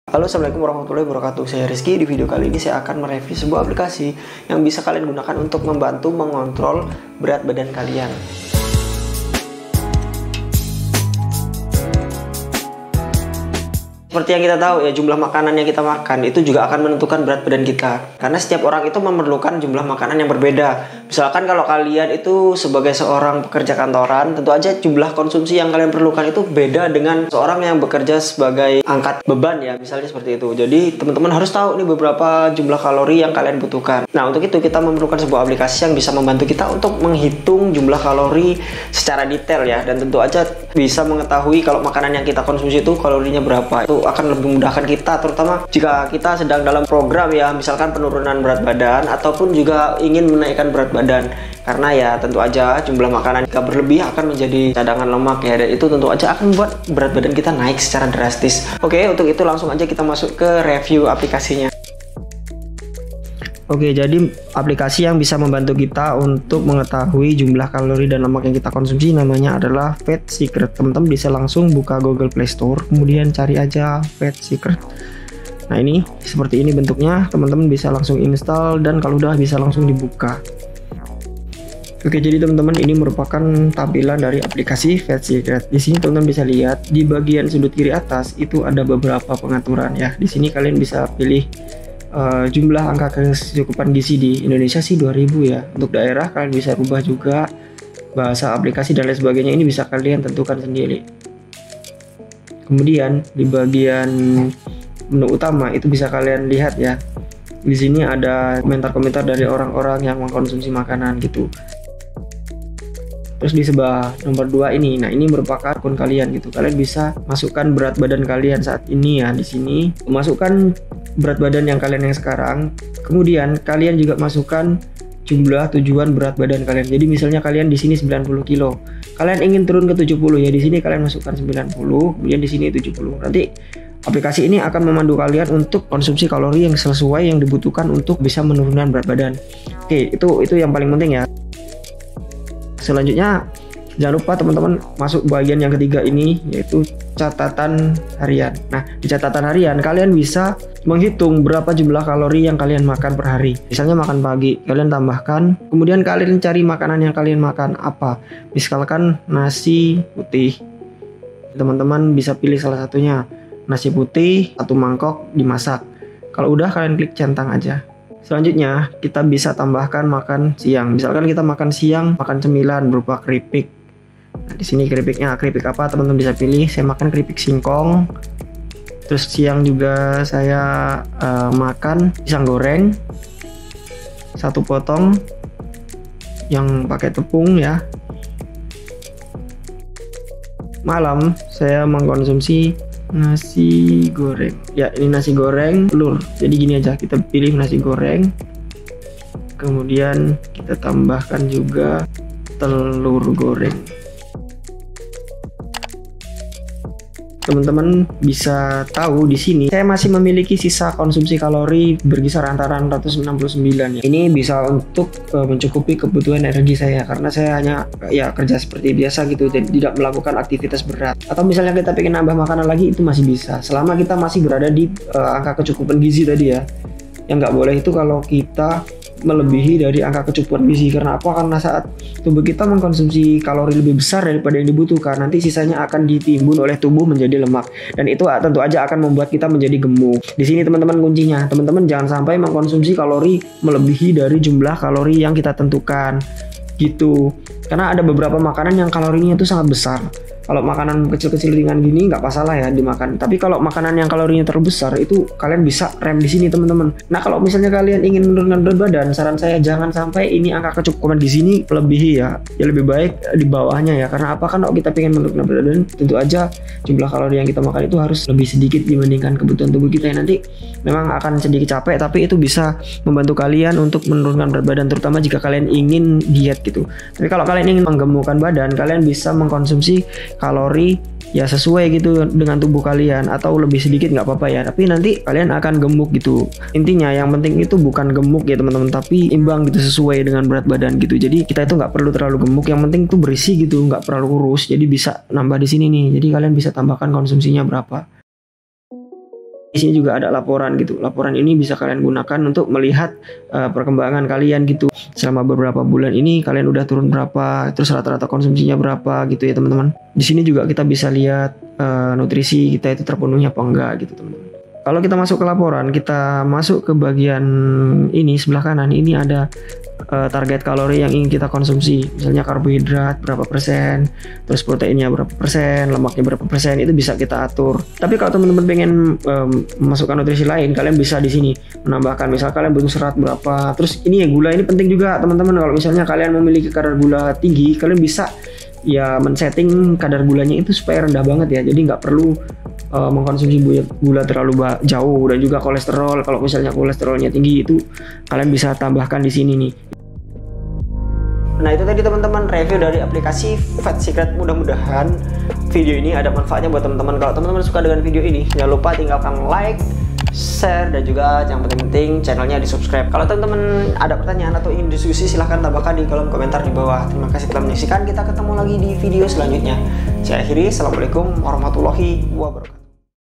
Halo, assalamualaikum warahmatullahi wabarakatuh. Saya Rizky. Di video kali ini saya akan mereview sebuah aplikasi yang bisa kalian gunakan untuk membantu mengontrol berat badan kalian. Seperti yang kita tahu ya, jumlah makanan yang kita makan itu juga akan menentukan berat badan kita. Karena setiap orang itu memerlukan jumlah makanan yang berbeda. Misalkan kalau kalian itu sebagai seorang pekerja kantoran, tentu aja jumlah konsumsi yang kalian perlukan itu beda dengan seorang yang bekerja sebagai angkat beban ya, misalnya seperti itu. Jadi teman-teman harus tahu nih beberapa jumlah kalori yang kalian butuhkan. Nah, untuk itu kita memerlukan sebuah aplikasi yang bisa membantu kita untuk menghitung jumlah kalori secara detail ya. Dan tentu aja bisa mengetahui kalau makanan yang kita konsumsi itu kalorinya berapa. Itu akan lebih memudahkan kita, terutama jika kita sedang dalam program ya, misalkan penurunan berat badan ataupun juga ingin menaikkan berat badan. Karena ya tentu aja jumlah makanan jika berlebih akan menjadi cadangan lemak ya, dan itu tentu aja akan membuat berat badan kita naik secara drastis. Oke, untuk itu langsung aja kita masuk ke review aplikasinya. Oke, jadi aplikasi yang bisa membantu kita untuk mengetahui jumlah kalori dan lemak yang kita konsumsi namanya adalah Fat Secret. Teman-teman bisa langsung buka Google Play Store, kemudian cari aja Fat Secret. Nah, ini seperti ini bentuknya. Teman-teman bisa langsung install dan kalau udah bisa langsung dibuka. Oke, jadi teman-teman ini merupakan tampilan dari aplikasi Fat Secret. Di sini teman-teman bisa lihat di bagian sudut kiri atas itu ada beberapa pengaturan ya. Di sini kalian bisa pilih jumlah angka kecukupan gizi. Di Indonesia sih 2000 ya. Untuk daerah kalian bisa rubah juga, bahasa aplikasi dan lain sebagainya ini bisa kalian tentukan sendiri. Kemudian di bagian menu utama itu bisa kalian lihat ya. Di sini ada komentar-komentar dari orang-orang yang mengkonsumsi makanan gitu. Terus di sebelah nomor 2 ini, nah ini merupakan akun kalian gitu. Kalian bisa masukkan berat badan kalian saat ini ya. Di sini masukkan berat badan yang kalian yang sekarang. Kemudian kalian juga masukkan jumlah tujuan berat badan kalian. Jadi misalnya kalian di sini 90 kilo. Kalian ingin turun ke 70 ya, di sini kalian masukkan 90, kemudian di sini 70. Nanti aplikasi ini akan memandu kalian untuk konsumsi kalori yang sesuai yang dibutuhkan untuk bisa menurunkan berat badan. Oke, itu yang paling penting ya. Selanjutnya jangan lupa teman-teman masuk bagian yang ketiga ini, yaitu catatan harian. Nah, di catatan harian kalian bisa menghitung berapa jumlah kalori yang kalian makan per hari. Misalnya makan pagi, kalian tambahkan, kemudian kalian cari makanan yang kalian makan apa. Misalkan nasi putih, teman-teman bisa pilih salah satunya. Nasi putih 1 mangkok dimasak. Kalau udah kalian klik centang aja. Selanjutnya kita bisa tambahkan makan siang. Misalkan kita makan siang makan cemilan berupa keripik. Nah, di sini keripik apa teman-teman bisa pilih. Saya makan keripik singkong. Terus siang juga saya makan pisang goreng 1 potong yang pakai tepung ya. Malam saya mengkonsumsi nasi goreng ya, ini nasi goreng telur. Jadi gini aja, kita pilih nasi goreng, kemudian kita tambahkan juga telur goreng. Teman-teman bisa tahu di sini saya masih memiliki sisa konsumsi kalori berkisar antara 669 ya. Ini bisa untuk mencukupi kebutuhan energi saya, karena saya hanya ya kerja seperti biasa gitu dan tidak melakukan aktivitas berat. Atau misalnya kita pengen nambah makanan lagi, itu masih bisa selama kita masih berada di angka kecukupan gizi tadi ya. Yang nggak boleh itu kalau kita melebihi dari angka kecukupan gizi. Karena apa? Karena saat tubuh kita mengkonsumsi kalori lebih besar daripada yang dibutuhkan, nanti sisanya akan ditimbun oleh tubuh menjadi lemak, dan itu tentu aja akan membuat kita menjadi gemuk. Di sini teman-teman kuncinya, teman-teman jangan sampai mengkonsumsi kalori melebihi dari jumlah kalori yang kita tentukan gitu. Karena ada beberapa makanan yang kalorinya itu sangat besar. Kalau makanan kecil-kecil ringan gini nggak masalah ya dimakan. Tapi kalau makanan yang kalorinya terlalu besar, itu kalian bisa rem di sini teman-teman. Nah, kalau misalnya kalian ingin menurunkan berat badan, saran saya jangan sampai ini angka kecukupan di sini melebihi ya. Ya lebih baik di bawahnya ya. Karena apa? Kan kalau kita pengen menurunkan berat badan, tentu aja jumlah kalori yang kita makan itu harus lebih sedikit dibandingkan kebutuhan tubuh kita. Nanti memang akan sedikit capek, tapi itu bisa membantu kalian untuk menurunkan berat badan, terutama jika kalian ingin diet gitu. Tapi kalau kalian ingin menggemukkan badan, kalian bisa mengkonsumsi kalori ya sesuai gitu dengan tubuh kalian, atau lebih sedikit nggak apa-apa ya, tapi nanti kalian akan gemuk gitu. Intinya yang penting itu bukan gemuk ya teman-teman, tapi imbang gitu sesuai dengan berat badan gitu. Jadi kita itu nggak perlu terlalu gemuk, yang penting tuh berisi gitu, nggak terlalu kurus. Jadi bisa nambah di sini nih, jadi kalian bisa tambahkan konsumsinya berapa. Di sini juga ada laporan gitu. Laporan ini bisa kalian gunakan untuk melihat perkembangan kalian gitu. Selama beberapa bulan ini kalian udah turun berapa, terus rata-rata konsumsinya berapa gitu ya teman-teman. Di sini juga kita bisa lihat nutrisi kita itu terpenuhi apa enggak gitu teman-teman. Kalau kita masuk ke laporan, kita masuk ke bagian ini sebelah kanan, ini ada target kalori yang ingin kita konsumsi. Misalnya karbohidrat berapa persen, terus proteinnya berapa persen, lemaknya berapa persen, itu bisa kita atur. Tapi kalau teman-teman pengen memasukkan nutrisi lain, kalian bisa di sini menambahkan. Misal kalian butuh serat berapa, terus ini ya gula ini penting juga teman-teman. Kalau misalnya kalian memiliki kadar gula tinggi, kalian bisa ya men-setting kadar gulanya itu supaya rendah banget ya. Jadi nggak perlu mengkonsumsi gula terlalu jauh. Dan juga kolesterol, kalau misalnya kolesterolnya tinggi itu kalian bisa tambahkan di sini nih. Nah itu tadi teman-teman review dari aplikasi Fat Secret. Mudah-mudahan video ini ada manfaatnya buat teman-teman. Kalau teman-teman suka dengan video ini, jangan lupa tinggalkan like, share, dan juga yang penting-penting channelnya di subscribe. Kalau teman-teman ada pertanyaan atau ingin diskusi, silahkan tambahkan di kolom komentar di bawah. Terima kasih telah menyaksikan. Kita ketemu lagi di video selanjutnya. Saya akhiri. Assalamualaikum warahmatullahi wabarakatuh.